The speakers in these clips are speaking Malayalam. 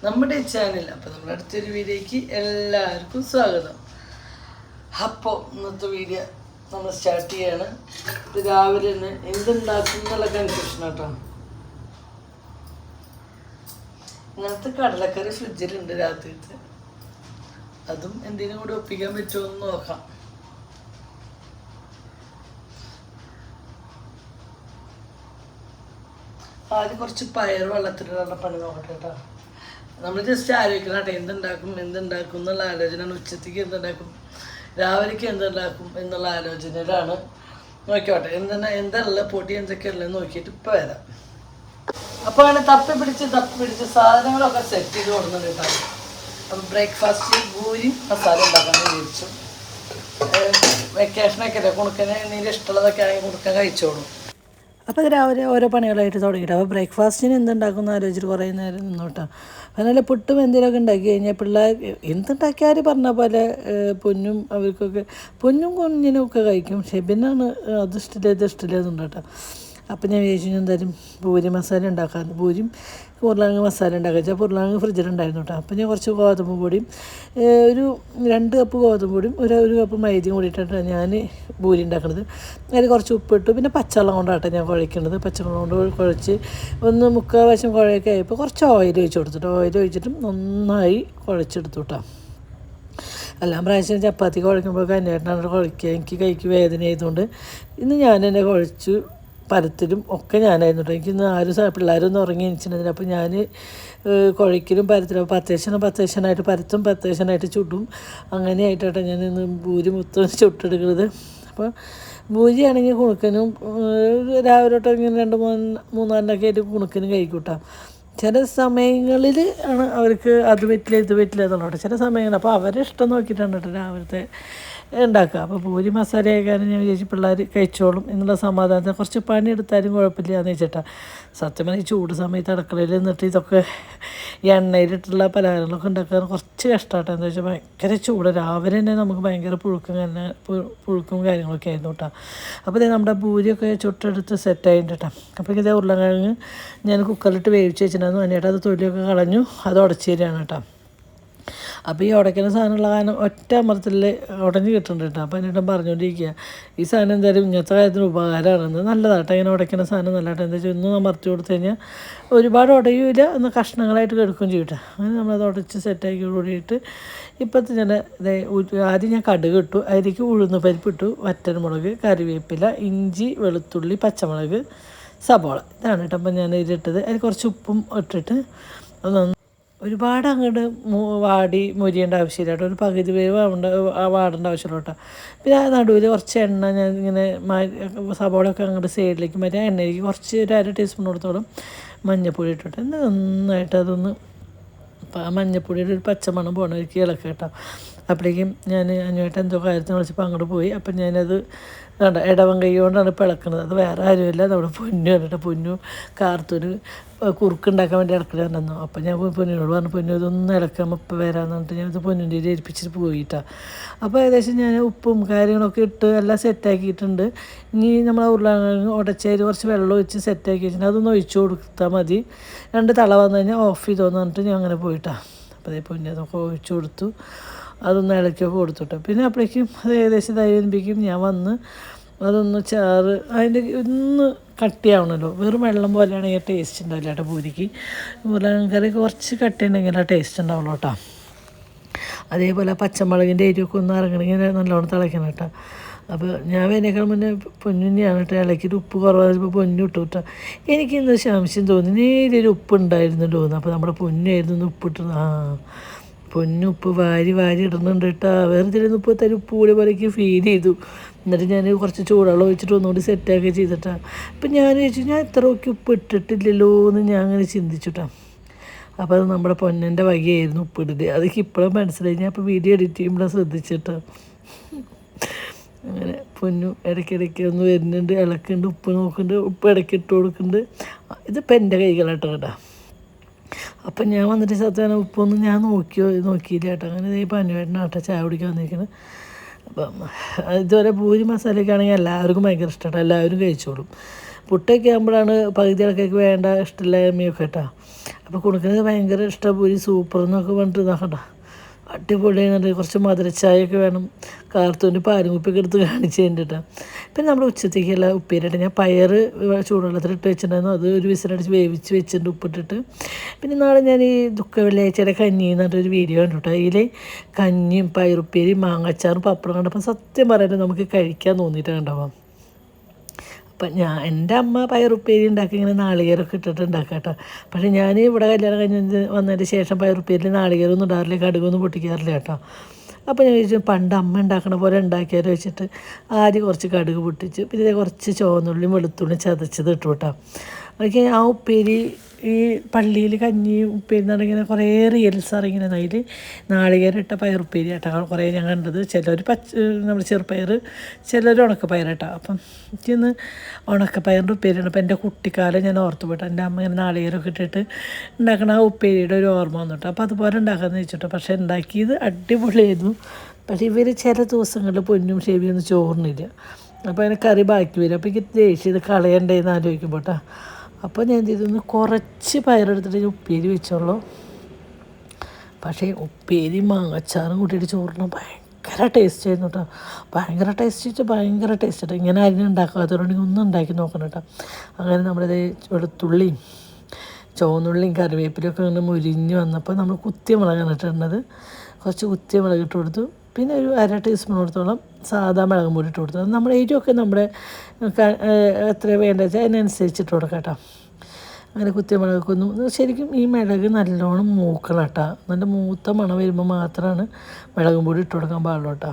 നമ്മുടെ ചാനൽ. അപ്പോൾ നമ്മുടെ അടുത്തൊരു വീഡിയോയ്ക്ക് എല്ലാവർക്കും സ്വാഗതം. അപ്പോൾ ഇന്നത്തെ വീഡിയോ നമ്മൾ സ്റ്റാർട്ട് ചെയ്യാണ്. ഇത് രാവിലെ തന്നെ എന്തുണ്ടാക്കും എന്നുള്ള കൺഫ്യൂഷൻ കേട്ടോ. ഇങ്ങനത്തെ കടലക്കറി ഫ്രിഡ്ജിലുണ്ട് രാത്രിത്തെ. അതും എന്തിനും കൂടി ഒപ്പിക്കാൻ പറ്റുമോ എന്ന് നോക്കാം. ആദ്യം കുറച്ച് പയർ വെള്ളത്തിലുള്ള പണി നോക്കട്ടെ കേട്ടോ. നമ്മൾ ജസ്റ്റ് ആലോചിക്കണം കേട്ടോ, എന്തുണ്ടാക്കും എന്നുള്ള ആലോചനയാണ്. ഉച്ചത്തേക്ക് എന്തുണ്ടാക്കും, രാവിലേക്ക് എന്തുണ്ടാക്കും എന്നുള്ള ആലോചനയിലാണ്. നോക്കിയോട്ടെ എന്താ പൊടി എന്തൊക്കെയുള്ളത് നോക്കിയിട്ട് ഇപ്പോൾ വരാം. അപ്പോൾ അങ്ങനെ തപ്പി പിടിച്ച് സാധനങ്ങളൊക്കെ സെറ്റ് ചെയ്ത് കൊടുക്കുന്നുണ്ട് കേട്ടോ. അപ്പോൾ ബ്രേക്ക്ഫാസ്റ്റ് പൂരി മസാല ഉണ്ടാക്കാൻ വിചാരിച്ചു. വെക്കേഷനൊക്കെ അല്ലേ, കുണുക്കനെ എന്തെങ്കിലും ഇഷ്ടമുള്ളതൊക്കെ ആണെങ്കിൽ കുണുക്കൻ കഴിച്ചോളൂ. അപ്പോൾ രാവിലെ ഓരോ പണികളായിട്ട് തുടങ്ങിയിട്ട് അപ്പോൾ ബ്രേക്ക്ഫാസ്റ്റിന് എന്തുണ്ടാക്കുമെന്ന് ആലോചിച്ചിട്ട് കുറേ നേരം നിന്നോട്ടോ. അതുപോലെ പുട്ടും എന്തെങ്കിലുമൊക്കെ ഉണ്ടാക്കി കഴിഞ്ഞാൽ പിള്ളേർ എന്തുണ്ടാക്കിയാൽ പറഞ്ഞ പോലെ പൊന്നും അവർക്കൊക്കെ പൊന്നും കുഞ്ഞിനും ഒക്കെ കഴിക്കും. ഷെബിനാണ് അത് ഇഷ്ടമില്ല എന്നുണ്ട് കേട്ടോ. അപ്പം ഞാൻ വിചാരിച്ചു എന്തായാലും പൂരി മസാല ഉണ്ടാക്കാൻ, പൂരിയും ഉരുളക്കിഴങ്ങ് മസാല ഉണ്ടാക്കുക വെച്ചാൽ ഉരുളക്കിഴങ്ങ് ഫ്രിഡ്ജിലുണ്ടായിരുന്നു കേട്ടോ. അപ്പം ഞാൻ കുറച്ച് ഗോതമ്പ് പൊടിയും ഒരു 2 കപ്പ് ഗോതമ്പ് പൊടിയും ഒരു കപ്പ് മൈദയും കൂടിയിട്ടാണ് ഞാൻ പൂരി ഉണ്ടാക്കുന്നത്. അതിൽ കുറച്ച് ഉപ്പിട്ടു, പിന്നെ പച്ചവെള്ളം കൊണ്ടാട്ടോ ഞാൻ കുഴയ്ക്കുന്നത്. പച്ചവെള്ളം കൊണ്ട് കുഴച്ച് ഒന്ന് 3/4 വശം കുഴയൊക്കെ ആയപ്പോൾ കുറച്ച് ഓയിൽ ഒഴിച്ച് കൊടുത്തിട്ട് ഓയിൽ ഒഴിച്ചിട്ടും നന്നായി കുഴച്ചെടുത്തു കേട്ടോ. എല്ലാം പ്രാവശ്യം ചപ്പാത്തി കുഴയ്ക്കുമ്പോൾ കന്നേട്ടനാണ് കുഴയ്ക്കുക. എനിക്ക് കൈക്ക് വേദന ആയതുകൊണ്ട് ഇന്ന് ഞാൻ തന്നെ കുഴച്ചു. പരത്തിലും ഒക്കെ ഞാനായിരുന്നു കേട്ടോ. എനിക്കിന്ന് പിള്ളേരൊന്നും ഉറങ്ങി എണിച്ചിട്ടുണ്ടായിരുന്നു. അപ്പോൾ ഞാൻ കുഴയ്ക്കലും പരത്തിലും 10 പരത്തും ചുടും. അങ്ങനെയായിട്ടാണ് ഞാൻ ഇന്ന് ഭൂരി മൊത്തം ചുട്ടെടുക്കുന്നത്. അപ്പോൾ ഭൂരിയാണെങ്കിൽ കുണുക്കനും രാവിലെ തൊട്ട് ഇങ്ങനെ 2-3 ആയിട്ട് കുണുക്കനും കഴിക്കൂട്ടാം. ചില സമയങ്ങളിൽ ആണ് അവർക്ക് അത് പറ്റില്ല എന്നുള്ളത്. ചില സമയങ്ങൾ അപ്പോൾ അവരെ ഇഷ്ടം നോക്കിയിട്ടാണ് കേട്ടോ രാവിലത്തെ ഉണ്ടാക്കുക. അപ്പോൾ പൂരി മസാല ആക്കാനും ഞാൻ വിചാരിച്ചു പിള്ളേർ കഴിച്ചോളും എന്നുള്ള സമാധാനത്തിൽ കുറച്ച് പണി എടുത്താലും കുഴപ്പമില്ല എന്ന് വെച്ചിട്ടാണ്. സത്യം പറഞ്ഞാൽ ചൂട് സമയത്ത് അടുക്കളയിൽ നിന്നിട്ട് ഇതൊക്കെ എണ്ണയിലിട്ടുള്ള പലഹാരങ്ങളൊക്കെ ഉണ്ടാക്കാൻ കുറച്ച് കഷ്ടമാട്ടോ. എന്താ വെച്ചാൽ ഭയങ്കര ചൂട്. രാവിലെ തന്നെ നമുക്ക് ഭയങ്കര പുഴുക്കും കാര്യങ്ങളൊക്കെ ആയിരുന്നു കേട്ടോ. അപ്പോൾ ഇത് നമ്മുടെ പൂരിയൊക്കെ ചുട്ടെടുത്ത് സെറ്റായിട്ട് കേട്ടോ. അപ്പോൾ ഇതേ ഉരുളക്കിഴങ്ങ് ഞാൻ കുക്കറിലിട്ട് വേവിച്ച് വെച്ചിട്ടുണ്ടായിരുന്നു. അതിനായിട്ട് അത് തൊലിയൊക്കെ കളഞ്ഞു, അത് ഉടച്ച് തരികയാണ് കേട്ടോ. അപ്പോൾ ഈ ഉടയ്ക്കുന്ന സാധനമുള്ള കാരണം ഒറ്റ അമർത്തിൽ ഉടഞ്ഞ് കിട്ടുന്നുണ്ട് കേട്ടോ. അപ്പോൾ എന്നിട്ടും പറഞ്ഞുകൊണ്ടിരിക്കുക ഈ സാധനം എന്തായാലും ഇങ്ങനത്തെ കാര്യത്തിന് ഉപകാരമാണെന്ന്. നല്ലതാട്ടോ ഇങ്ങനെ ഉടയ്ക്കുന്ന സാധനം നല്ലതാട്ടോ. എന്താ വെച്ചാൽ ഒന്നും അമർത്തി കൊടുത്തു കഴിഞ്ഞാൽ ഒരുപാട് ഉടയില്ല, ഒന്ന് കഷ്ണങ്ങളായിട്ട് കിടക്കുകയും ചെയ്യും കേട്ടോ. അങ്ങനെ നമ്മളത് ഉടച്ച് സെറ്റാക്കി കൂടിയിട്ട് ഇപ്പോഴത്തെ ഞാൻ ആദ്യം ഞാൻ കടുക് ഇട്ടു, അതിലേക്ക് ഉഴുന്ന് പരിപ്പിട്ടു, വറ്റൽമുളക്, കറിവേപ്പില, ഇഞ്ചി, വെളുത്തുള്ളി, പച്ചമുളക്, സബോള, ഇതാണ് കേട്ടോ. അപ്പം ഞാൻ ഇതിട്ടത് അതിൽ കുറച്ച് ഉപ്പും ഇട്ടിട്ട് അത് ഒരുപാട് അങ്ങോട്ട് മൊരിയേണ്ട ആവശ്യമില്ല കേട്ടോ. ഒരു പകുതി വേവ് വാടേണ്ട ആവശ്യമുള്ളൂ കേട്ടോ. പിന്നെ ആ നടുവിൽ കുറച്ച് എണ്ണ ഞാൻ ഇങ്ങനെ സബോളയൊക്കെ അങ്ങോട്ട് സൈഡിലേക്ക് മാറ്റി എണ്ണയിലേക്ക് കുറച്ച് ഒരു 1/2 ടീസ്പൂണോടത്തോളം മഞ്ഞൾപ്പൊടി ഇട്ടിട്ട് നന്നായിട്ട് അതൊന്ന് മഞ്ഞൾപ്പൊടിയുടെ ഒരു പച്ചമണം പോകണമായിരിക്കും ഇളക്കുക കേട്ടോ. അപ്പോഴേക്കും ഞാൻ അനുവായിട്ട് എന്തോ കാര്യത്തിന് വിളിച്ചപ്പോൾ അങ്ങോട്ട് പോയി. അപ്പം ഞാനത് കണ്ട ഇടവൻ കൈ കൊണ്ടാണ് ഇപ്പോൾ ഇളക്കുന്നത്. അത് വേറെ ആരുമില്ല, നമ്മുടെ പൊന്നു കണ്ടിട്ട് പൊന്നു കാർത്തൂര് കുറുക്കുണ്ടാക്കാൻ വേണ്ടി ഇളക്കലുണ്ടെന്നു. അപ്പം ഞാൻ പൊന്നിനോട് പറഞ്ഞു, പൊന്നു ഇതൊന്നും ഇളക്കാൻ ഇപ്പോൾ വരാമെന്ന് പറഞ്ഞിട്ട് ഞാനിത് പൊന്നിൻ്റെ ഏൽപ്പിച്ചിട്ട് പോയിട്ടാണ്. അപ്പോൾ ഏകദേശം ഞാൻ ഉപ്പും കാര്യങ്ങളൊക്കെ ഇട്ട് എല്ലാം സെറ്റാക്കിയിട്ടുണ്ട്. ഇനി നമ്മൾ ഉരുളക്കിഴങ്ങ് ഉടച്ചതിൽ കുറച്ച് വെള്ളം ഒഴിച്ച് സെറ്റാക്കി വെച്ചിട്ട് അതൊന്ന് ഒഴിച്ചു കൊടുത്താൽ മതി. 2 തള വന്നു കഴിഞ്ഞാൽ ഓഫ് ചെയ്തോന്ന് പറഞ്ഞിട്ട് ഞാൻ അങ്ങനെ പോയിട്ടാണ്. അപ്പോൾ അതേ പൊന്നു അതൊക്കെ ഒഴിച്ചു കൊടുത്തു, അതൊന്ന് ഇളക്കിയൊക്കെ കൊടുത്തുട്ടോ. പിന്നെ അപ്പോഴേക്കും അത് ഏകദേശം കഴിയുമ്പോഴേക്കും ഞാൻ വന്ന് അതൊന്ന് ചാറ് അതിൻ്റെ ഒന്ന് കട്ടിയാവണമല്ലോ. വെറും വെള്ളം പോലെയാണെങ്കിൽ ടേസ്റ്റ് ഉണ്ടാവില്ല കേട്ടോ പൂരിക്ക്. ഉരുളക്കിഴങ്ങ് കുറച്ച് കട്ടിയുണ്ടെങ്കിൽ ആ ടേസ്റ്റ് ഉണ്ടാവുള്ളൂ കേട്ടോ. അതേപോലെ പച്ചമുളകിൻ്റെ എരിവൊക്കെ ഒന്ന് ഇറങ്ങണമെങ്കിൽ നല്ലോണം തിളയ്ക്കണം കേട്ടോ. അപ്പോൾ ഞാൻ വേനേക്കാൾ മുന്നേ പൊന്നിനെയാണ് കേട്ടോ ഇളക്കിയിട്ട് ഉപ്പ് കുറവായപ്പോൾ പൊന്നു ഇട്ടു കേട്ടോ. എനിക്കിന്ന് സംശയം തോന്നി നേരിയൊരു ഉപ്പ് ഉണ്ടായിരുന്നല്ലോ എന്ന്. അപ്പോൾ നമ്മുടെ പൊന്നായിരുന്നു ഉപ്പിട്ടത്. പൊന്നുപ്പ് വാരി ഇടുന്നുണ്ട് കേട്ടോ. വേറെ ഉപ്പ് ഉപ്പ് കൂടി പോലെയൊക്കെ ഫീൽ ചെയ്തു. എന്നിട്ട് ഞാൻ കുറച്ച് ചൂടുവെള്ളം ഒഴിച്ചിട്ട് ഒന്നുകൂടി സെറ്റാക്കി ചെയ്തിട്ടാണ്. അപ്പം ഞാൻ ചോദിച്ചു ഞാൻ ഇത്രയൊക്കെ ഉപ്പ് ഇട്ടിട്ടില്ലല്ലോ എന്ന് ഞാൻ അങ്ങനെ ചിന്തിച്ചിട്ടാ. അപ്പോൾ അത് നമ്മുടെ പൊന്നൻ്റെ വകയായിരുന്നു ഉപ്പിടില്ല. അതൊക്കെ ഇപ്പോഴും മനസ്സിലായി. ഞാൻ അപ്പോൾ വീഡിയോ എഡിറ്റ് ചെയ്യുമ്പോൾ ശ്രദ്ധിച്ചിട്ടാണ്. അങ്ങനെ പൊന്നു ഇടയ്ക്കിടയ്ക്ക് ഒന്ന് വരുന്നുണ്ട്, ഇളക്കുന്നുണ്ട്, ഉപ്പ് നോക്കുന്നുണ്ട്, ഉപ്പ് ഇടയ്ക്ക് ഇട്ട് കൊടുക്കുന്നുണ്ട്. ഇതിപ്പോൾ എൻ്റെ കൈകളാട്ടോ കേട്ടോ. അപ്പം ഞാൻ വന്നിട്ട് സത്യം ഉപ്പൊന്നും ഞാൻ നോക്കിയില്ല കേട്ടോ. അങ്ങനെ ഈ പനുവേട്ടനാട്ടോ ചായ കുടിക്കാൻ വന്നിരിക്കുന്നത്. അപ്പം ഇതുവരെ പൂരി മസാലയൊക്കെ ആണെങ്കിൽ എല്ലാവർക്കും ഭയങ്കര ഇഷ്ടമാണ്, എല്ലാവരും കഴിച്ചോളും. പുട്ടൊക്കെ ആകുമ്പോഴാണ് പകുതി ആൾക്കാർക്ക് വേണ്ട ഇഷ്ടമില്ലായ്മയൊക്കെ കേട്ടോ. അപ്പോൾ കുണുക്കുന്നത് ഭയങ്കര ഇഷ്ടം സൂപ്പർ എന്നൊക്കെ പറഞ്ഞിട്ട് ഇതാക്കണ്ട അടിപൊളിയായിട്ട് കുറച്ച് മധുരച്ചായൊക്കെ വേണം. കാർത്തൂൻ്റെ പാലും കുപ്പിയൊക്കെ എടുത്ത് കാണിച്ച് കഴിഞ്ഞിട്ടാണ്. പിന്നെ നമ്മൾ ഉച്ചത്തേക്കുള്ള ഉപ്പേരിയിട്ട് ഞാൻ പയർ ചൂടുവെള്ളത്തിലിട്ട് വെച്ചിട്ടുണ്ടായിരുന്നു. അത് ഒരു വിസിലടിച്ച് വേവിച്ച് വെച്ചിട്ടുണ്ട് ഉപ്പിട്ടിട്ട്. പിന്നെ നാളെ ഞാൻ ഈ ദുഃഖ വെള്ളിയാഴ്ചയുടെ കഞ്ഞി എന്നിട്ടൊരു വീഡിയോ കണ്ടിട്ട് അതിൽ കഞ്ഞിയും പയറുപ്പേരിയും മാങ്ങാച്ചാറും പപ്പടം കണ്ടപ്പോൾ സത്യം പറയാൻ നമുക്ക് കഴിക്കാൻ തോന്നിയിട്ടുണ്ടാവാം. അപ്പം എൻ്റെ അമ്മ പയറുപ്പേരി ഉണ്ടാക്കി ഇങ്ങനെ നാളികേരമൊക്കെ ഇട്ടിട്ട് ഉണ്ടാക്കുക കേട്ടോ. പക്ഷേ ഞാൻ ഇവിടെ കല്യാണം കഴിഞ്ഞ് വന്നതിന് ശേഷം പയറുപ്പേരിൽ നാളികേരമൊന്നും ഇടാറില്ല, കടുകൊന്നും പൊട്ടിക്കാറില്ല കേട്ടോ. അപ്പോൾ ഞാൻ ചോദിച്ചു പണ്ട് അമ്മ ഉണ്ടാക്കണ പോലെ ഉണ്ടാക്കിയാലോ വെച്ചിട്ട് ആദ്യം കുറച്ച് കടുക് പൊട്ടിച്ച് പിന്നെ കുറച്ച് ചുവന്നുള്ളിയും വെളുത്തുള്ളിയും ചതച്ചത് ഇട്ടു കേട്ടോ. അതൊക്കെ ആ ഉപ്പേരി ഈ പള്ളിയിൽ കഞ്ഞിയും ഉപ്പേരി എന്ന് പറഞ്ഞിങ്ങനെ കുറേ റീൽസ് ഇറങ്ങിങ്ങനെ അതിൽ നാളികേരം ഇട്ട പയറുപ്പേരി കേട്ടോ കുറേ ഞാൻ കണ്ടത്. ചിലർ നമ്മൾ ചെറുപയർ, ചിലർ ഉണക്കപ്പയർ കേട്ടോ. അപ്പം എനിക്കിന്ന് ഉണക്കപ്പയറിൻ്റെ ഉപ്പേരിയാണ്. അപ്പം എൻ്റെ കുട്ടിക്കാലം ഞാൻ ഓർത്ത് പോയിട്ട് എൻ്റെ അമ്മ ഇങ്ങനെ നാളികേരമൊക്കെ ഇട്ടിട്ട് ഉണ്ടാക്കണ ആ ഉപ്പേരിയുടെ ഒരു ഓർമ്മ വന്നിട്ട് അപ്പോൾ അതുപോലെ ഉണ്ടാക്കാമെന്ന് വെച്ചിട്ട്. പക്ഷേ ഉണ്ടാക്കിയത് അടിപൊളിയായിരുന്നു. പക്ഷേ ഇവർ ചില ദിവസങ്ങളിൽ പൊന്നും ഷേവിയൊന്നും ചോറിനില്ല. അപ്പോൾ അതിന് കറി ബാക്കി വരും. അപ്പോൾ എനിക്ക് ദേഷ്യം ഇത് കളയണ്ടേന്ന് ആലോചിക്കുമ്പോൾ കേട്ടോ. അപ്പോൾ ഞാൻ എന്ത് ചെയ്തു, കുറച്ച് പയറെടുത്തിട്ട് ഉപ്പേരി വെച്ചോളൂ. പക്ഷേ ഉപ്പേരി മാങ്ങച്ചാറും കൂട്ടിയിട്ട് ചോറിന് ഭയങ്കര ടേസ്റ്റ് ആയിരുന്നു കേട്ടോ. ഭയങ്കര ടേസ്റ്റ് വെച്ചാൽ ഭയങ്കര ടേസ്റ്റ് കേട്ടോ. ഇങ്ങനെ അരിഞ്ഞ് ഉണ്ടാക്കാത്തവരുണ്ടെങ്കിൽ ഒന്നും ഉണ്ടാക്കി നോക്കണം കേട്ടോ. അങ്ങനെ നമ്മളിത് വെളുത്തുള്ളിയും ചുവന്നുള്ളിയും കറിവേപ്പിലയും ഒക്കെ ഇങ്ങനെ മുരിഞ്ഞ് വന്നപ്പോൾ നമ്മൾ കുത്തിയ മുളകാണ് ഇട്ടിരുന്നത്. കുറച്ച് കുത്തിയ മുളക് ഇട്ട് കൊടുത്തു. പിന്നെ ഒരു 1/2 ടീസ്പൂണോളത്തോളം സാധാ മുളകും പൊടി ഇട്ട് കൊടുത്തു. അത് നമ്മുടെ എരിവൊക്കെ നമ്മുടെ എത്ര വേണ്ടത് വെച്ചാൽ അതിനനുസരിച്ചിട്ട് കൊടുക്കാം കേട്ടോ. അങ്ങനെ കുത്തിയ മുളകൊക്കെ ഒന്ന് ശരിക്കും ഈ മുളക് നല്ലോണം മൂക്കണം കേട്ടോ. നല്ല മൂത്ത മണം വരുമ്പോൾ മാത്രമാണ് മുളകും പൊടി ഇട്ട് കൊടുക്കാൻ പാടുള്ളൂ കേട്ടോ.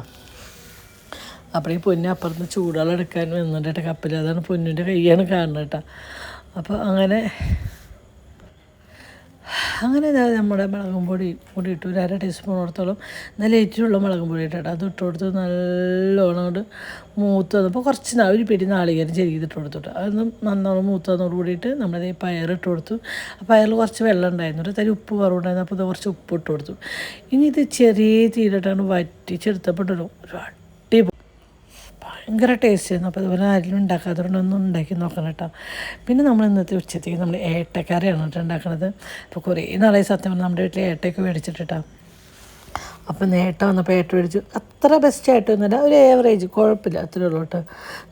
അപ്പോൾ ഈ പൊന്ന് അപ്പുറത്ത് ചൂടുവെള്ളം എടുക്കാൻ വന്നിട്ട് കേട്ടോ കപ്പിൽ. അതാണ് പൊന്നിൻ്റെ കൈയാണ് കാണുന്നത് കേട്ടോ. അപ്പോൾ അങ്ങനെ നമ്മുടെ മുളകും പൊടി ഇട്ടു. ഒരു 1/2 ടീസ്പൂണോടത്തോളം നല്ല എരിവുള്ള മുളകും പൊടി ഇട്ടിട്ട് അത് ഇട്ട് കൊടുത്ത് നല്ലോണം കൊണ്ട് മൂത്ത് വന്നപ്പോൾ കുറച്ച് ഒരു പിടി നാളികേരം ചെരുകിയിട്ട് കൊടുത്തിട്ട് അതൊന്ന് നല്ലോണം മൂത്ത് വന്നതോട് കൂടിയിട്ട് നമ്മളത് പയറിട്ട് കൊടുത്തു. ആ പയറിൽ കുറച്ച് വെള്ളം ഉണ്ടായിരുന്നു, ഒരു തരി ഉപ്പ് കുറവുണ്ടായിരുന്നു. അപ്പോൾ ഇത് കുറച്ച് ഉപ്പ് ഇട്ട് കൊടുത്തു. ഇനി ഇത് ചെറിയ തീയിലിട്ടാണ് വറ്റിച്ചെടുത്തപ്പോഴല്ലോ ഒരു ഭയങ്കര ടേസ്റ്റ് ആയിരുന്നു. അപ്പോൾ അതുപോലെ ആരെങ്കിലും ഉണ്ടാക്കാത്തതുകൊണ്ടൊന്നും ഉണ്ടാക്കി നോക്കണം കേട്ടോ. പിന്നെ നമ്മൾ ഇന്നത്തെ ഉച്ചത്തേക്ക് നമ്മൾ ഏട്ടക്കറിയാണ് കേട്ടോ ഉണ്ടാക്കുന്നത്. അപ്പോൾ കുറേ നാളായി സത്യം പറഞ്ഞാൽ നമ്മുടെ വീട്ടിൽ ഏട്ടയൊക്കെ മേടിച്ചിട്ടാണ്. അപ്പോൾ ഏട്ട വന്നപ്പോൾ ഏട്ട മേടിച്ചു. അത്ര ബെസ്റ്റായിട്ടൊന്നുമില്ല, ഒരു ഏവറേജ്, കുഴപ്പമില്ല, അത്രയേ ഉള്ളൂ കേട്ടോ.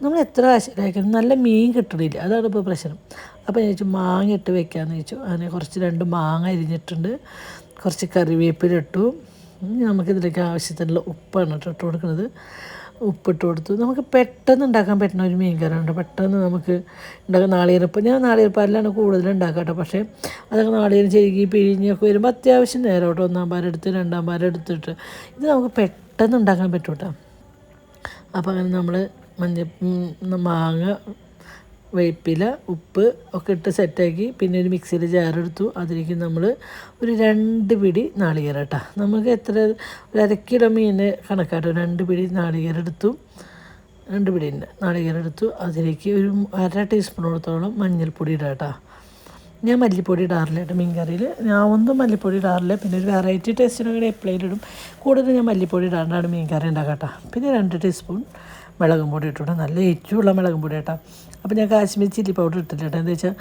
നമ്മൾ എത്ര ആശയമായിരിക്കും നല്ല മീൻ കിട്ടണില്ല, അതാണ് ഇപ്പോൾ പ്രശ്നം. അപ്പോൾ ഞാൻ ചോദിച്ചു മാങ്ങ ഇട്ട് വെക്കാമെന്ന് ചോദിച്ചു. അങ്ങനെ കുറച്ച് 2 മാങ്ങ അരിഞ്ഞിട്ടുണ്ട്, കുറച്ച് കറിവേപ്പില ഇട്ടു. നമുക്കിതിലേക്ക് ആവശ്യത്തിനുള്ള ഉപ്പാണ് ഇട്ട് കൊടുക്കുന്നത്. ഉപ്പിട്ട് കൊടുത്തു. നമുക്ക് പെട്ടെന്ന് ഉണ്ടാക്കാൻ പറ്റുന്ന ഒരു മീൻ കറിയുണ്ട്. പെട്ടെന്ന് നമുക്ക് ഉണ്ടാക്കാൻ നാളികേരപ്പം, ഞാൻ നാളികേരപ്പാലിലാണ് കൂടുതൽ ഉണ്ടാക്കട്ടെ. പക്ഷേ അതൊക്കെ നാളികേരം ചെരുകി പിഴിഞ്ഞൊക്കെ വരുമ്പോൾ അത്യാവശ്യം നേരം കേട്ടോ. 1-ാം പാരം എടുത്ത് 2-ാം പാരം എടുത്തിട്ട് ഇത് നമുക്ക് പെട്ടെന്ന് ഉണ്ടാക്കാൻ പറ്റും കേട്ടോ. അപ്പോൾ അങ്ങനെ നമ്മൾ മാങ്ങ, വേപ്പില, ഉപ്പ് ഒക്കെ ഇട്ട് സെറ്റാക്കി. പിന്നെ ഒരു മിക്സിയിൽ ജാറെടുത്തു. അതിലേക്ക് നമ്മൾ ഒരു 2 പിടി നാളികേരം കേട്ടോ. നമുക്ക് എത്ര ഒരു 1/2 കിലോ മീൻ കണക്കാട്ടോ. 2 പിടി നാളികേരം എടുത്തു. 2 പിടി നാളികേരം എടുത്തു. അതിലേക്ക് ഒരു 1/2 ടീസ്പൂണോളത്തോളം മഞ്ഞൾപ്പൊടി ഇടാം കേട്ടോ. ഞാൻ മല്ലിപ്പൊടി ഇടാറില്ല കേട്ടോ മീൻ കറിയിൽ. ഞാൻ ഒന്നും മല്ലിപ്പൊടി ഇടാറില്ല. പിന്നെ ഒരു വെറൈറ്റി ടേസ്റ്റിനൊക്കെ എപ്പോഴും ഇടും. കൂടുതൽ ഞാൻ മല്ലിപ്പൊടി ഇടാണ്ടാണ് മീൻ കറി ഉണ്ടാക്കാം കേട്ടോ. പിന്നെ 2 ടീസ്പൂൺ മുളകും പൊടി ഇട്ടിട്ട് നല്ല എരിവുള്ള മുളകും പൊടി കേട്ടോ. അപ്പോൾ ഞാൻ കാശ്മീർ ചില്ലി പൗഡർ ഇട്ടില്ല കേട്ടോ. എന്താ വെച്ചാൽ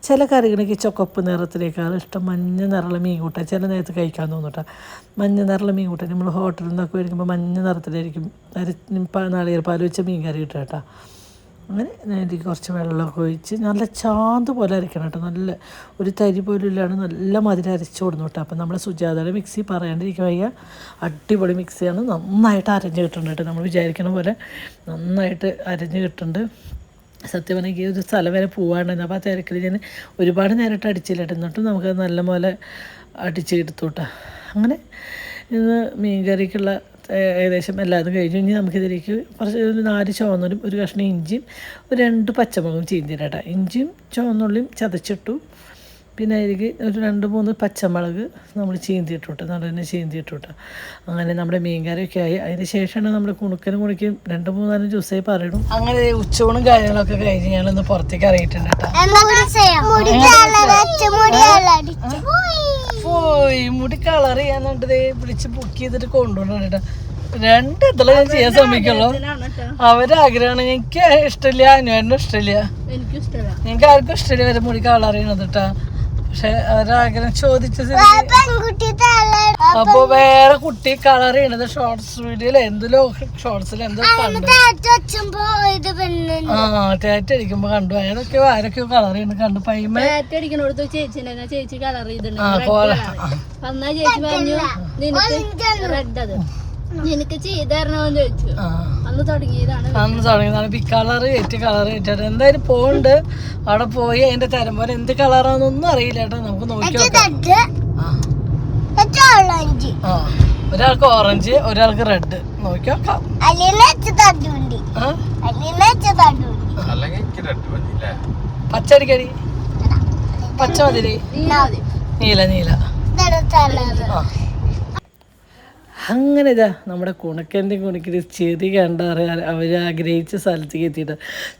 ചില കറികളൊക്കെ ചുവപ്പ് നിറത്തിലേക്കാണ് ഇഷ്ടം. മഞ്ഞ നിറമുള്ള മീൻ കൂട്ടാൻ ചില നേരത്ത് കഴിക്കാൻ തോന്നുട്ടോ. മഞ്ഞ നിറമുള്ള മീൻ കൂട്ടാൻ നമ്മൾ ഹോട്ടലിൽ നിന്നൊക്കെ മേടിക്കുമ്പോൾ മഞ്ഞ നിറത്തിലായിരിക്കും നാളികേരപ്പാൽ വെച്ച മീൻ കറി ഇട്ട കേട്ടോ. അങ്ങനെ അതിലേക്ക് കുറച്ച് വെള്ളമൊക്കെ ഒഴിച്ച് നല്ല ചാന്ത് പോലെ അരയ്ക്കണം കേട്ടോ. നല്ല ഒരു തരി പോലും ഇല്ലാണ്ട് നല്ല മധുരം അരച്ച് കൊടുന്നു കേട്ടോ. അപ്പം നമ്മൾ സുജാതയുടെ മിക്സി പറയാണ്ടിരിക്കുക വയ്യ, അടിപൊളി മിക്സിയാണ്. നന്നായിട്ട് അരഞ്ഞ് കിട്ടുന്നുണ്ട് കേട്ടോ. നമ്മൾ വിചാരിക്കണ പോലെ നന്നായിട്ട് അരഞ്ഞ് കിട്ടുന്നുണ്ട്. സത്യം പറഞ്ഞെങ്കിൽ ഒരു സ്ഥലം വരെ പോകാണ്ടായിരുന്നു. അപ്പോൾ ആ തിരക്കിൽ ഞാൻ ഒരുപാട് നേരിട്ട് അടിച്ചില്ല കേട്ടോ. എന്നിട്ടും നമുക്കത് നല്ല പോലെ അടിച്ചെടുത്തു കേട്ടോ. അങ്ങനെ ഇന്ന് മീൻ കറിക്കുള്ള ഏകദേശം എല്ലാതും കഴിഞ്ഞു. ഇനി നമുക്കിതിലേക്ക് കുറച്ച് 4 ചുവന്നുള്ളിയും ഒരു കഷ്ണം ഇഞ്ചിയും ഒരു 2 പച്ചമുളകും ചീന്തിയിട്ടാ. ഇഞ്ചിയും ചുവന്നുള്ളിയും ചതച്ചിട്ടു. പിന്നെ അതിലേക്ക് ഒരു 2-3 പച്ചമുളക് നമ്മൾ ചീന്തിയിട്ടു കേട്ടോ. നല്ല തന്നെ ചീന്തിയിട്ടു കേട്ടോ. അങ്ങനെ നമ്മുടെ മീൻ കറിയൊക്കെ ആയി. അതിന് ശേഷമാണ് നമ്മൾ കുണുക്കനും 2-3 ദിവസമായി പറയണം. അങ്ങനെ ഉച്ചൂണും കാര്യങ്ങളൊക്കെ കഴിഞ്ഞ് ഞാനൊന്ന് പുറത്തേക്ക് അറിയിട്ടുണ്ട് കേട്ടോ. പോയി മുടി കളർ ചെയ്യാന്നുണ്ട് വിളിച്ച് ബുക്ക് ചെയ്തിട്ട് കൊണ്ടുപോകണം കേട്ടോ. രണ്ട് ഇതില് ഞാൻ ചെയ്യാൻ ശ്രമിക്കുള്ളൂ. അവരുടെ ആഗ്രഹമാണ്. എനിക്ക് ഇഷ്ടമില്ല, അനുവേനും ഇഷ്ടമില്ല, എനിക്ക് ആർക്കും ഇഷ്ടമില്ല വരെ മുടി കളർ ചെയ്യണത് കേട്ടാ. പക്ഷെ അവരാഗ്രഹം ചോദിച്ചത്. അപ്പൊ വേറെ കുട്ടി കളർ ചെയ്യണത് ഷോർട്സ് വീഡിയോയില് എന്തിലോ ഷോർട്സിൽ എന്തോ കണ്ടു. ടാറ്റ അടിക്കുമ്പോ കണ്ടു. ഏതൊക്കെയോ ആരൊക്കെയോ കളർ ചെയ്യണ കണ്ടു. പൈമ ചേച്ചി കളർ നിനക്ക് ചെയ്തരണോന്ന് ചോദിച്ചു. അന്ന് തുടങ്ങിയതാണ് ബിഗ് കളർ ഏറ്റ് കളർ ഏറ്റാണ്. എന്തായാലും പോണ്ട്. അവിടെ പോയി അതിന്റെ തരം പോലെ എന്ത് കളറാന്നൊന്നും അറിയില്ല കേട്ടോ. നമുക്ക് നോക്കി ഒരാൾക്ക് ഓറഞ്ച്, ഒരാൾക്ക് റെഡ്. നോക്കി നോക്കാം. പച്ചടിക്കടി പച്ച മതിരി നീല നീല. അങ്ങനെ ഇതാ നമ്മുടെ കുണക്കിൻ്റെ ചെടി കണ്ടറിയാൻ അവർ ആഗ്രഹിച്ച സ്ഥലത്തേക്ക് എത്തിയിട്ട്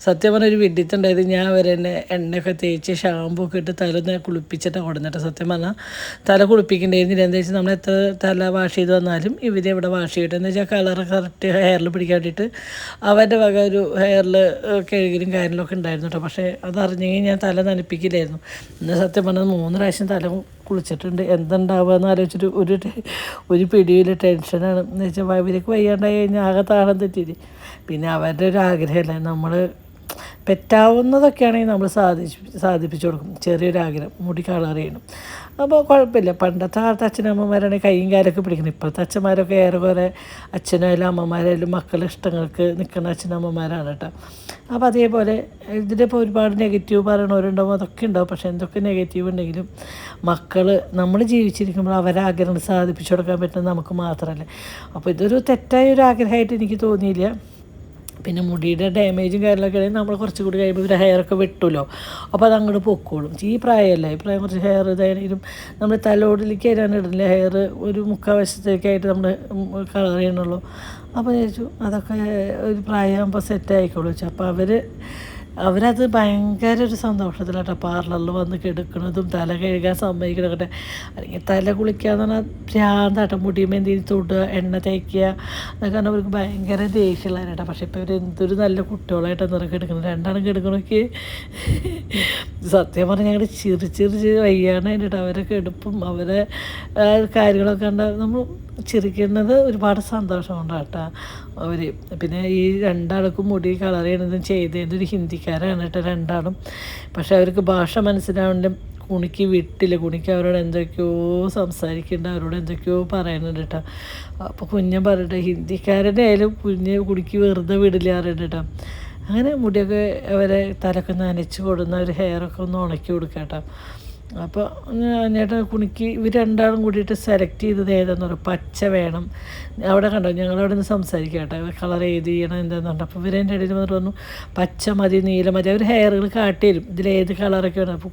സത്യം പറഞ്ഞ ഒരു വിഡിത്തുണ്ടായത്. ഞാൻ അവർ തന്നെ എണ്ണയൊക്കെ തേച്ച് ഷാമ്പൂ ഒക്കെ ഇട്ട് തല കുളിപ്പിച്ചിട്ടാണ് കൊടുത്തിട്ട്. സത്യം പറഞ്ഞാൽ തല കുളിപ്പിക്കേണ്ടിയിരുന്നില്ല. എന്താ വെച്ചാൽ നമ്മൾ എത്ര തല വാഷ് ചെയ്ത് വന്നാലും ഇവരെ ഇവിടെ വാഷ് ചെയ്തിട്ട് എന്താ വെച്ചാൽ കളർ കറക്റ്റ് ഹെയറിൽ പിടിക്കാൻ വേണ്ടിയിട്ട് അവരുടെ വക ഒരു ഹെയറിൽ കഴുകലും കാര്യങ്ങളൊക്കെ ഉണ്ടായിരുന്നു കേട്ടോ. പക്ഷേ അതറിഞ്ഞെങ്കിൽ ഞാൻ തല നനപ്പിക്കില്ലായിരുന്നു. എന്നാൽ സത്യം പറഞ്ഞാൽ 3 പ്രാവശ്യം തല കുളിച്ചിട്ടുണ്ട്. എന്തുണ്ടാവുക എന്ന് ആലോചിച്ചിട്ട് ഒരു പിടിയിൽ ടെൻഷനാണ്. എന്ന് വെച്ചാൽ ഇവർക്ക് വയ്യാണ്ടായി കഴിഞ്ഞാൽ ആകെ താളം തെറ്റിയിട്ട്. പിന്നെ അവരുടെ ഒരു ആഗ്രഹമല്ലേ, നമ്മൾ പറ്റാവുന്നതൊക്കെയാണെങ്കിൽ നമ്മൾ സാധിപ്പിച്ചു കൊടുക്കും. ചെറിയൊരാഗ്രഹം മുടി കളർ ചെയ്യണം. അപ്പോൾ കുഴപ്പമില്ല. പണ്ടത്തെ കാലത്ത് അച്ഛനമ്മമാരാണെങ്കിൽ കൈയും കാലൊക്കെ പിടിക്കണം. ഇപ്പോഴത്തെ അച്ഛന്മാരൊക്കെ ഏറെക്കുറെ അച്ഛനായാലും അമ്മമാരായാലും മക്കളുടെ ഇഷ്ടങ്ങൾക്ക് നിൽക്കുന്ന അച്ഛനമ്മമാരാണ് കേട്ടോ. അപ്പോൾ അതേപോലെ ഇതിലിപ്പോൾ ഒരുപാട് നെഗറ്റീവ് പറയണവരുണ്ടാവും, അതൊക്കെ ഉണ്ടാവും. പക്ഷേ എന്തൊക്കെ നെഗറ്റീവ് ഉണ്ടെങ്കിലും മക്കൾ നമ്മൾ ജീവിച്ചിരിക്കുമ്പോൾ അവരെ ആഗ്രഹം സാധിപ്പിച്ചു കൊടുക്കാൻ പറ്റുന്നത് നമുക്ക് മാത്രമല്ലേ. അപ്പോൾ ഇതൊരു തെറ്റായ ഒരു ആഗ്രഹമായിട്ട് എനിക്ക് തോന്നിയില്ല. പിന്നെ മുടിയുടെ ഡാമേജും കാര്യങ്ങളൊക്കെ ആണെങ്കിൽ നമ്മൾ കുറച്ചുകൂടി കഴിയുമ്പോൾ ഇവരുടെ ഹെയറൊക്കെ വെട്ടുമല്ലോ. അപ്പോൾ അത് അങ്ങോട്ട് പൊക്കോളും. ഈ പ്രായമല്ല, ഈ പ്രായം കുറച്ച് ഹെയർ ഇതായാലും നമ്മൾ തലോടിലേക്ക് വരാൻ ഇടില്ല. ഹെയർ ഒരു 3/4 വശത്തേക്കായിട്ട് നമ്മൾ കളർ ചെയ്യണുള്ളൂ. അപ്പോൾ ചോദിച്ചു അതൊക്കെ ഒരു പ്രായമാകുമ്പോൾ സെറ്റ് ആയിക്കോളൂ വെച്ചു. അപ്പോൾ അവരത് ഭയങ്കര ഒരു സന്തോഷത്തിലാട്ടോ പാർലറിൽ വന്ന് കിടക്കുന്നതും തല കഴുകാൻ സമ്മതിക്കണൊക്കെ. അല്ലെങ്കിൽ തല കുളിക്കാന്ന് പറഞ്ഞാൽ ഭ്രാന്താട്ടോ. മുടിയുമ്പോൾ എന്തെങ്കിലും തൊടുക, എണ്ണ തേക്കുക എന്നൊക്കെ പറഞ്ഞാൽ അവർക്ക് ഭയങ്കര ദേഷ്യമുള്ളവരാട്ടോ. പക്ഷേ ഇപ്പോൾ ഇവർ എന്തൊരു നല്ല കുട്ടികളായിട്ടാണ് നിറക്കെ എടുക്കുന്നത്. രണ്ടാളും കിടക്കണമൊക്കെ സത്യം പറഞ്ഞാൽ ഞങ്ങൾ ചിരിച്ച് വയ്യാണ് കേട്ടോ. അവരൊക്കെ എടുപ്പും അവരെ കാര്യങ്ങളൊക്കെ കണ്ട നമ്മൾ ചിരിക്കുന്നത് ഒരുപാട് സന്തോഷം കൊണ്ടാട്ടോ അവർ. പിന്നെ ഈ രണ്ടാൾക്കും മുടി കളർ ചെയ്യണതും ചെയ്തതിൻ്റെ ഒരു ഹിന്ദിക്കാരാണ് കേട്ടോ രണ്ടാളും. പക്ഷെ അവർക്ക് ഭാഷ മനസ്സിലാവുന്നുണ്ട്. കുണിക്ക് വിട്ടില്ല. കുണിക്ക് അവരോട് എന്തൊക്കെയോ സംസാരിക്കുന്നുണ്ട്, അവരോട് എന്തൊക്കെയോ പറയുന്നുണ്ട് കേട്ടോ. അപ്പോൾ കുഞ്ഞൻ പറയട്ടെ ഹിന്ദിക്കാരൻ്റെ ആയാലും കുണിക്ക് വെറുതെ വിടില്ല പറയുന്നുണ്ട് കേട്ടോ. അങ്ങനെ മുടിയൊക്കെ അവരെ തലയൊക്കെ നനച്ച് കൊടുന്ന ഒരു ഹെയറൊക്കെ ഒന്ന് ഉണക്കി കൊടുക്കാം കേട്ടോ. അപ്പോൾ എന്നിട്ട് കുണിക്ക് ഇവർ രണ്ടാളും കൂടിയിട്ട് സെലക്ട് ചെയ്തത് ഏതാണെന്ന് പറയും. പച്ച വേണം അവിടെ കണ്ടോ, ഞങ്ങളവിടെ നിന്ന് സംസാരിക്കാം കേട്ടോ കളർ ഏത് ചെയ്യണം എന്താണെന്നുണ്ട്. അപ്പോൾ ഇവരെൻ്റെ ഇടയിൽ പറഞ്ഞു പച്ച മതി, നീല മതി. അവർ ഹെയറുകൾ കാട്ടി തരും ഇതിലേത് കളറൊക്കെ വേണം. അപ്പോൾ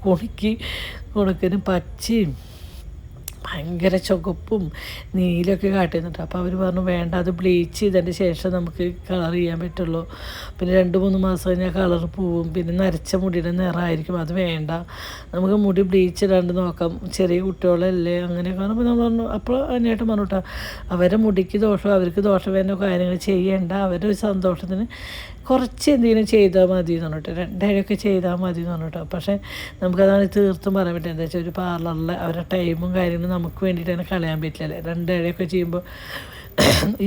കുണക്കിന് പച്ചയും ഭയങ്കര ചുവപ്പും നീലൊക്കെ കാട്ടിയിരുന്നിട്ട്. അപ്പോൾ അവർ പറഞ്ഞു വേണ്ട, അത് ബ്ലീച്ച് ചെയ്തതിൻ്റെ ശേഷം നമുക്ക് കളർ ചെയ്യാൻ പറ്റുള്ളൂ. പിന്നെ 2-3 മാസം കഴിഞ്ഞാൽ കളർ പോവും. പിന്നെ നരച്ച മുടിയുടെ നിറമായിരിക്കും, അത് വേണ്ട, നമുക്ക് മുടി ബ്ലീച്ച് ഇടാണ്ട് നോക്കാം, ചെറിയ കുട്ടികളല്ലേ അങ്ങനെയൊക്കെ. അപ്പോൾ നമ്മൾ പറഞ്ഞു. അപ്പോൾ അതിനായിട്ട് പറഞ്ഞു കേട്ടോ അവരുടെ മുടിക്ക് ദോഷം, അവർക്ക് ദോഷം വരുന്ന കാര്യങ്ങൾ ചെയ്യേണ്ട, അവരുടെ ഒരു സന്തോഷത്തിന് കുറച്ച് എന്തെങ്കിലും ചെയ്താൽ മതി എന്ന് പറഞ്ഞിട്ട് 2 ചെയ്താൽ മതി എന്ന് പറഞ്ഞിട്ടോ. പക്ഷേ നമുക്കതാണ് തീർത്തും പറയാൻ പറ്റുക. എന്താ വെച്ചാൽ ഒരു പാർലറിൽ അവരുടെ ടൈമും കാര്യങ്ങളും നമുക്ക് വേണ്ടിയിട്ടാണ് കളയാൻ പറ്റില്ലല്ലേ. 2 ചെയ്യുമ്പോൾ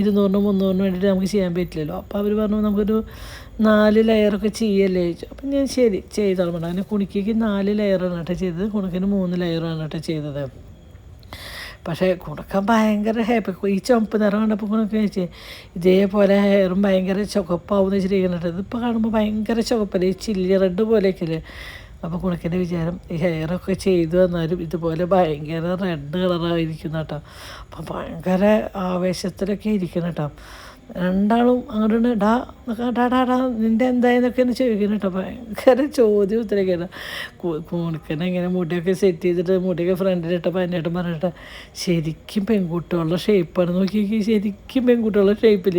200-300 വേണ്ടിയിട്ട് നമുക്ക് ചെയ്യാൻ പറ്റില്ലല്ലോ. അപ്പോൾ അവർ പറഞ്ഞു നമുക്കൊരു 4 ലെയറൊക്കെ ചെയ്യല്ലേ ചോദിച്ചു. അപ്പം ഞാൻ ശരി ചെയ്തോളാം പറഞ്ഞു. അങ്ങനെ കുണിക്ക് 4 ലെയറാണ് കേട്ടോ ചെയ്തത്, കുണക്കിന് 3 ലെയറാണ് കേട്ടോ ചെയ്തത്. പക്ഷേ കുണക്കാൻ ഭയങ്കര ഹാപ്പി. ഈ ചുവപ്പ് നിറം കണ്ടപ്പോൾ കുണക്ക് വെച്ചേ ഇതേപോലെ ഹെയറും ഭയങ്കര ചുവപ്പാവുന്ന വെച്ചിരിക്കുന്നുണ്ട്. ഇതിപ്പോൾ കാണുമ്പോൾ ഭയങ്കര ചുവപ്പല്ലേ, ഈ ചില്ലി റെഡ് പോലെയൊക്കെയല്ലേ. അപ്പോൾ കുണക്കിൻ്റെ വിചാരം ഈ ഹെയറൊക്കെ ചെയ്തു വന്നാലും ഇതുപോലെ ഭയങ്കര റെഡ് കളറായിരിക്കും കേട്ടോ. അപ്പം ഭയങ്കര ആവേശത്തിലൊക്കെ ഇരിക്കണം കേട്ടോ. രണ്ടാളും അങ്ങോട്ട് ഡാ നിൻ്റെ എന്തായെന്നൊക്കെയാണ് ചോദിക്കുന്നത് കേട്ടോ. ഭയങ്കര ചോദ്യം ഉത്തരൊക്കെയാണ്. കുണക്കനെ ഇങ്ങനെ മുടിയൊക്കെ സെറ്റ് ചെയ്തിട്ട് മുടിയൊക്കെ ഫ്രണ്ടിലിട്ടപ്പോൾ അതിനായിട്ട് പറഞ്ഞിട്ട് ശരിക്കും പെൺകുട്ടികളുടെ ഷേപ്പാണ് നോക്കി, ശരിക്കും പെൺകുട്ടികളുടെ ഷേപ്പിൽ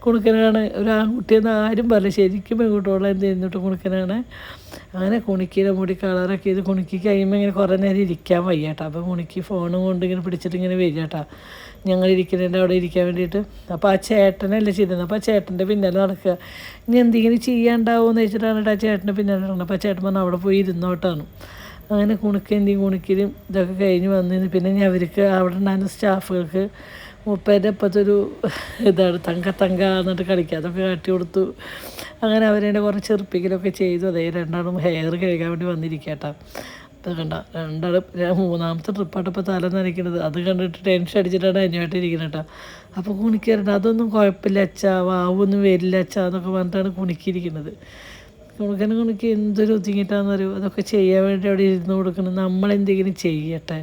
കുണുക്കനാണ്. ഒരു ആൺകുട്ടിയെന്ന് ആരും പറയില്ല, ശരിക്കും പെൺകുട്ടികളെ എന്ത് ചെയ്യുന്നിട്ട് കുണുക്കനാണ്. അങ്ങനെ കുണിക്കിയുടെ മുടി കളറൊക്കെ ചെയ്ത് കുണിക്ക് കഴിയുമ്പോൾ ഇങ്ങനെ കുറേ നേരം ഇരിക്കാൻ വയ്യ കേട്ടോ. അപ്പോൾ കുണിക്ക് ഫോണും കൊണ്ട് ഇങ്ങനെ പിടിച്ചിട്ട് ഇങ്ങനെ വരിക കേട്ടോ, ഞങ്ങൾ ഇരിക്കുന്നതിൻ്റെ അവിടെ ഇരിക്കാൻ വേണ്ടിയിട്ട്. അപ്പോൾ ആ ചേട്ടനല്ലേ ചെയ്തിരുന്നത്, അപ്പോൾ ആ ചേട്ടൻ്റെ പിന്നാലെ നടക്കുക. ഇനി എന്തെങ്കിലും ചെയ്യാണ്ടാവുമെന്ന് വെച്ചിട്ടാണ് കേട്ടോ ആ ചേട്ടൻ്റെ പിന്നാലെ നടക്കുന്നത്. അപ്പോൾ ആ ചേട്ടൻ പറഞ്ഞാൽ അവിടെ പോയി ഇരുന്നോട്ടാണ്. അങ്ങനെ കുണിക്കേന്റെയും കുണിക്കലും ഇതൊക്കെ കഴിഞ്ഞ് വന്നിരുന്നു. പിന്നെ ഞാൻ അവർക്ക് അവിടെ ഉണ്ടായിരുന്ന സ്റ്റാഫുകൾക്ക് മുപ്പേൻ്റെ അപ്പത്തൊരു ഇതാണ് തങ്ക എന്നിട്ട് കളിക്കുക, അതൊക്കെ കാട്ടി കൊടുത്തു. അങ്ങനെ അവരെന്നെ കുറച്ച് ചെറുപ്പിക്കലൊക്കെ ചെയ്തു. അതേ രണ്ടാളും ഹെയർ കഴുകാൻ വേണ്ടി വന്നിരിക്കട്ടോ. അപ്പോൾ കണ്ട രണ്ടാളും മൂന്നാമത്തെ ട്രിപ്പായിട്ട് ഇപ്പോൾ തല നനയ്ക്കുന്നത്. അത് കണ്ടിട്ട് ടെൻഷൻ അടിച്ചിട്ടാണ് അന്യമായിട്ട് ഇരിക്കുന്നത് കേട്ടോ. അപ്പോൾ കുണിക്കാറുണ്ട്, അതൊന്നും കുഴപ്പമില്ല അച്ഛാ, വാവൊന്നും വരില്ല അച്ഛാ എന്നൊക്കെ പറഞ്ഞിട്ടാണ് കുണിക്കിയിരിക്കുന്നത്. കുണിക്ക് എന്തൊരു ഒതുങ്ങിയിട്ടാണെന്നറിയോ, അതൊക്കെ ചെയ്യാൻ വേണ്ടി അവിടെ ഇരുന്ന് കൊടുക്കണം. നമ്മളെന്തെങ്കിലും ചെയ്യട്ടെ.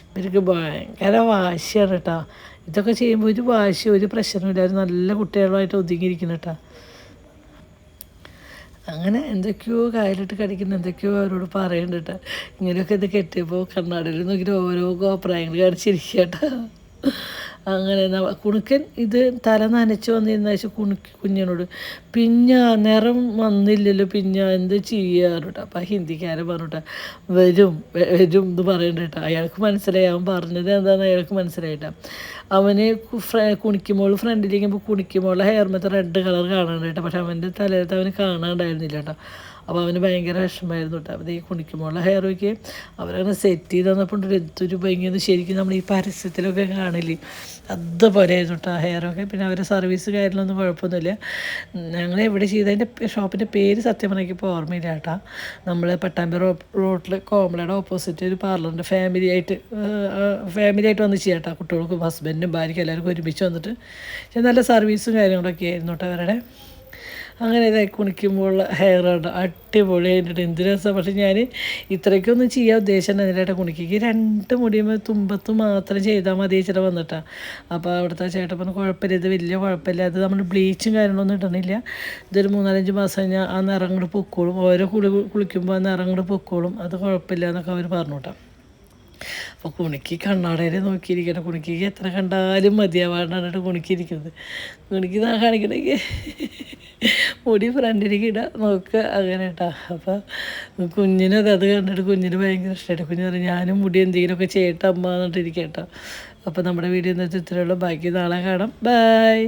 ഇവർക്ക് ഭയങ്കര വാശിയാണ് കേട്ടോ. ഇതൊക്കെ ചെയ്യുമ്പോൾ ഒരു വാശി ഒരു പ്രശ്നമില്ല, അവർ നല്ല കുട്ടികളുമായിട്ട് ഒതുങ്ങിയിരിക്കണം കേട്ടോ. അങ്ങനെ എന്തൊക്കെയോ കായലിട്ട് കടിക്കുന്ന എന്തൊക്കെയോ അവരോട് പറയുന്നുണ്ട് കേട്ടോ. ഇങ്ങനെയൊക്കെ ഇത് കെട്ടിയപ്പോൾ കണ്ണാടിയിൽ നോക്കിയിട്ട് ഓരോ അഭിപ്രായങ്ങൾ കാണിച്ചിരിക്കുക കേട്ടോ. അങ്ങനെ കുണുക്കൻ ഇത് തല നനച്ച് വന്നിരുന്ന വെച്ചാൽ കുഞ്ഞിനോട് പിന്നെ നിറം വന്നില്ലല്ലോ, പിന്നെ എന്ത് ചെയ്യാറുണ്ട്. അപ്പം ഹിന്ദിക്കാരൻ പറഞ്ഞിട്ടാ വരും എന്ന് പറയണ്ട കേട്ടോ. അയാൾക്ക് മനസ്സിലായി, അവൻ പറഞ്ഞത് എന്താണെന്ന് അയാൾക്ക് മനസ്സിലായിട്ടാ. അവന് കുണിക്കുമ്പോൾ ഫ്രണ്ടിലിരിക്കുമ്പോൾ കുണിക്കുമ്പോൾ ഹെയർമത്തെ റെഡ് കളർ കാണാണ്ട് കേട്ടോ. പക്ഷെ അവൻ്റെ തലയിലത്ത് അവന് കാണാണ്ടായിരുന്നില്ല കേട്ടോ. അപ്പോൾ അവന് ഭയങ്കര വിഷമമായിരുന്നു കേട്ടോ. അപ്പോൾ ഈ കുണിക്കുമ്പോൾ ഹെയർ ഒക്കെ അവരങ്ങനെ സെറ്റ് ചെയ്ത് തന്നപ്പോൾ എന്തൊരു ഭംഗിയെന്ന് ശരിക്കും നമ്മൾ ഈ പരസ്യത്തിലൊക്കെ കാണില്ലേ, അതുപോലെ ആയിരുന്നു കേട്ടോ ഹെയറൊക്കെ. പിന്നെ അവരുടെ സർവീസ് കാര്യങ്ങളൊന്നും കുഴപ്പമൊന്നുമില്ല. ഞങ്ങൾ എവിടെ ചെയ്തതിൻ്റെ ഷോപ്പിൻ്റെ പേര് സത്യം പറഞ്ഞാൽ ഇപ്പോൾ ഓർമ്മയില്ല കേട്ടോ. നമ്മൾ പട്ടാമ്പി റോഡിൽ കോമളയുടെ ഓപ്പോസിറ്റ് ഒരു പാർലറിൻ്റെ ഫാമിലി ആയിട്ട് വന്ന് ചെയ്യാം കേട്ടോ. കുട്ടികൾക്കും ഹസ്ബൻഡും ഭാര്യയ്ക്കും എല്ലാവർക്കും ഒരുമിച്ച് വന്നിട്ട് നല്ല സർവീസും കാര്യങ്ങളൊക്കെ ആയിരുന്നു കേട്ടോ അവരുടെ. അങ്ങനെ ഇതായി കുണിക്കുമ്പോൾ ഹെയർ ഉണ്ട് അടിപൊളി ആയിട്ട് എന്ത് രസം. പക്ഷെ ഞാൻ ഇത്രയ്ക്കൊന്നും ചെയ്യാൻ ഉദ്ദേശിച്ചിട്ടുണ്ടായിരുന്നില്ല. കുണിക്ക് 2 മുടിയുമ്പോൾ തുമ്പത്ത് മാത്രം ചെയ്താൽ മതി വെച്ചിട്ട് വന്നിട്ടാണ്. അപ്പോൾ അവിടുത്തെ ചേട്ടൻ പറഞ്ഞു കുഴപ്പമില്ല, ഇത് വലിയ കുഴപ്പമില്ല, അത് നമ്മൾ ബ്ലീച്ചും കാര്യങ്ങളൊന്നും ഇടണില്ല, ഇതൊരു 3-5 മാസം കഴിഞ്ഞാൽ ആ നിറം കൂടെ പൊക്കോളും, ഓരോ കുളിക്കുമ്പോൾ ആ നിറം കൂടെ പൊക്കോളും, അത് കുഴപ്പമില്ല എന്നൊക്കെ അവർ പറഞ്ഞു കേട്ടോ. അപ്പോൾ കുണിക്ക് കണ്ണാടയിൽ നോക്കിയിരിക്കണം. കുണിക്ക് എത്ര കണ്ടാലും മതിയാവാണ്ടാണ് കുണിക്കിയിരിക്കുന്നത്. കുണിക്ക് കാണിക്കണമെങ്കിൽ മുടി ഫ്രണ്ടിലേക്ക് ഇടാം നോക്കുക അങ്ങനെ കേട്ടോ. അപ്പോൾ കുഞ്ഞിനത് കണ്ടിട്ട് കുഞ്ഞിന് ഭയങ്കര ഇഷ്ടമായിട്ട് കുഞ്ഞ് പറയും ഞാനും മുടി എന്തെങ്കിലുമൊക്കെ ചെയ്യട്ടെ അമ്മ എന്നിട്ടിരിക്കട്ടോ. അപ്പോൾ നമ്മുടെ വീഡിയോ എന്ന് വെച്ചാൽ ഇത്രയുള്ള ബാക്കി നാളെ കാണാം. ബൈ.